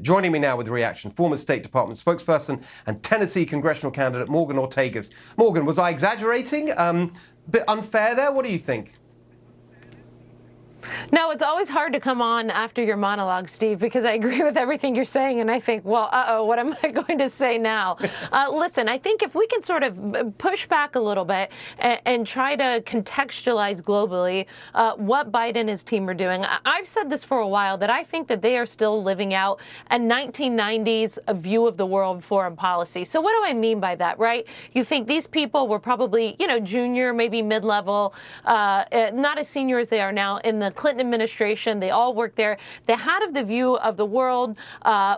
Joining me now with a reaction, former State Department spokesperson and Tennessee congressional candidate Morgan Ortagus. Morgan, was I exaggerating? Bit unfair there? What do you think? No, it's always hard to come on after your monologue, Steve, because I agree with everything you're saying, and I think, well, what am I going to say now? Listen, I think if we can sort of push back a little bit and try to contextualize globally what Biden and his team are doing. I've said this for a while, that I think that they are still living out a 1990s view of the world foreign policy. So what do I mean by that, right? You think these people were probably, junior, maybe mid-level, not as senior as they are now in the Clinton administration. They all worked there. They had the view of the world,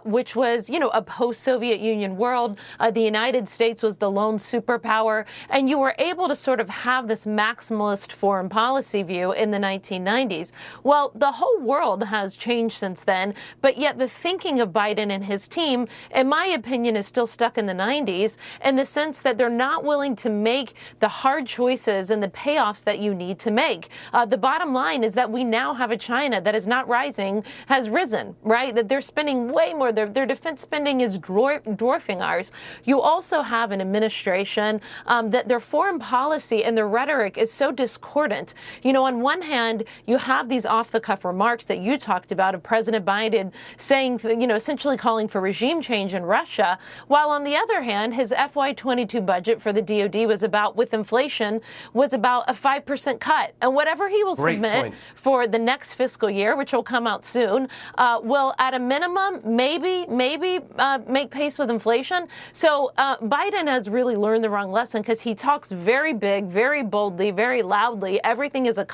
which was, a post-Soviet Union world. The United States was the lone superpower, and you were able to sort of have this maximalist foreign policy view in the 1990s. Well, the whole world has changed since then, but yet the thinking of Biden and his team, in my opinion, is still stuck in the 90s in the sense that they're not willing to make the hard choices and the payoffs that you need to make. The bottom line is that we now have a China that is not rising, has risen, right? That they're spending way more. Their defense spending is dwarfing ours. You also have an administration that their foreign policy and their rhetoric is so discordant. On one hand, you have these off-the-cuff remarks that you talked about of President Biden saying, essentially calling for regime change in Russia, while on the other hand, his FY22 budget for the DoD was about, with inflation, was about a 5% cut. And whatever he will submit for the next fiscal year, which will come out soon, will at a minimum maybe make pace with inflation. So Biden has really learned the wrong lesson, because he talks very big, very boldly, very loudly. Everything is a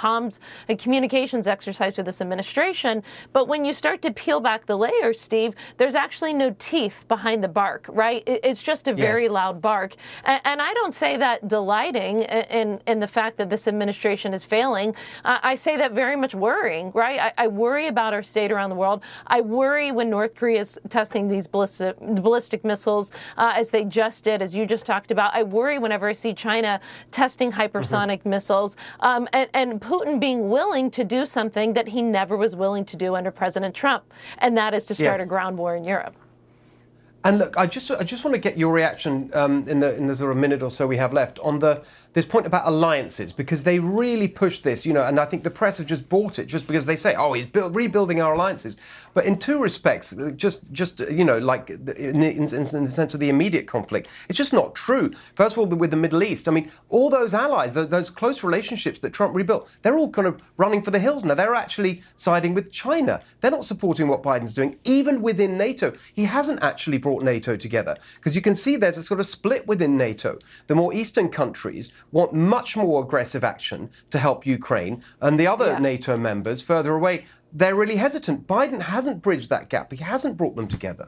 communications exercise for this administration. But when you start to peel back the layers, Steve, there's actually no teeth behind the bark, right? It's just a very loud bark. And I don't say that delighting in the fact that this administration is failing. I say that very much worrying, right? I worry about our state around the world. I worry when North Korea is testing these ballistic missiles, as they just did, as you just talked about. I worry whenever I see China testing hypersonic missiles, and Putin being willing to do something that he never was willing to do under President Trump, and that is to start a ground war in Europe. And look, I just want to get your reaction in the sort of minute or so we have left on this point about alliances, because they really push this, and I think the press have just bought it just because they say, oh, he's rebuilding our alliances. But in two respects, like in the sense of the immediate conflict, it's just not true. First of all, with the Middle East, I mean, all those allies, those close relationships that Trump rebuilt, they're all kind of running for the hills now. They're actually siding with China. They're not supporting what Biden's doing. Even within NATO, he hasn't actually brought NATO together, because you can see there's a sort of split within NATO. The more eastern countries want much more aggressive action to help Ukraine, and the other NATO members further away, they're really hesitant. Biden hasn't bridged that gap. He hasn't brought them together.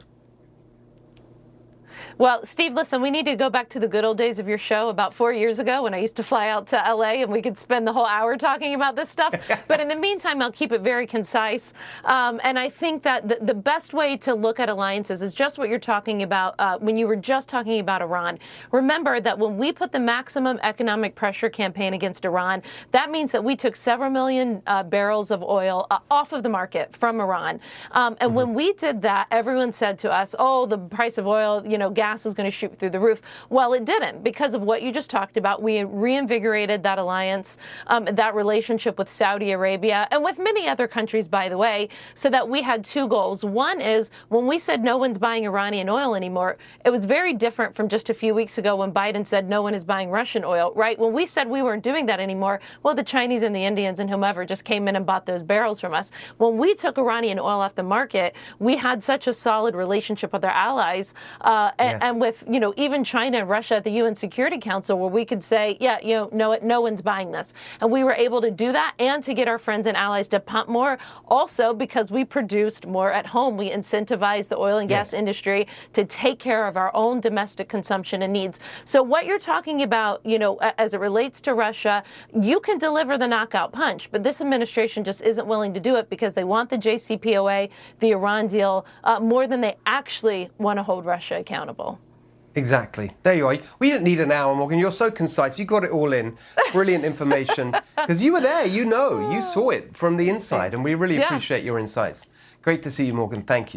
Well, Steve, listen, we need to go back to the good old days of your show about 4 years ago, when I used to fly out to LA and we could spend the whole hour talking about this stuff. But in the meantime, I'll keep it very concise. And I think that the best way to look at alliances is just what you're talking about when you were just talking about Iran. Remember that when we put the maximum economic pressure campaign against Iran, that means that we took several million barrels of oil off of the market from Iran. And when we did that, everyone said to us, oh, the price of oil, gas is going to shoot through the roof. Well, it didn't, because of what you just talked about. We reinvigorated that alliance, that relationship with Saudi Arabia, and with many other countries, by the way, so that we had two goals. One is, when we said no one's buying Iranian oil anymore, it was very different from just a few weeks ago when Biden said no one is buying Russian oil, right? When we said we weren't doing that anymore, well, the Chinese and the Indians and whomever just came in and bought those barrels from us. When we took Iranian oil off the market, we had such a solid relationship with our allies, and with, even China and Russia at the UN Security Council, where we could say, no one's buying this. And we were able to do that and to get our friends and allies to pump more, also because we produced more at home. We incentivized the oil and gas industry to take care of our own domestic consumption and needs. So what you're talking about, as it relates to Russia, you can deliver the knockout punch, but this administration just isn't willing to do it, because they want the JCPOA, the Iran deal, more than they actually want to hold Russia accountable. Exactly. There you are. We didn't need an hour, Morgan. You're so concise. You got it all in. Brilliant information. Because you were there. You saw it from the inside, and we really appreciate your insights. Great to see you, Morgan. Thank you.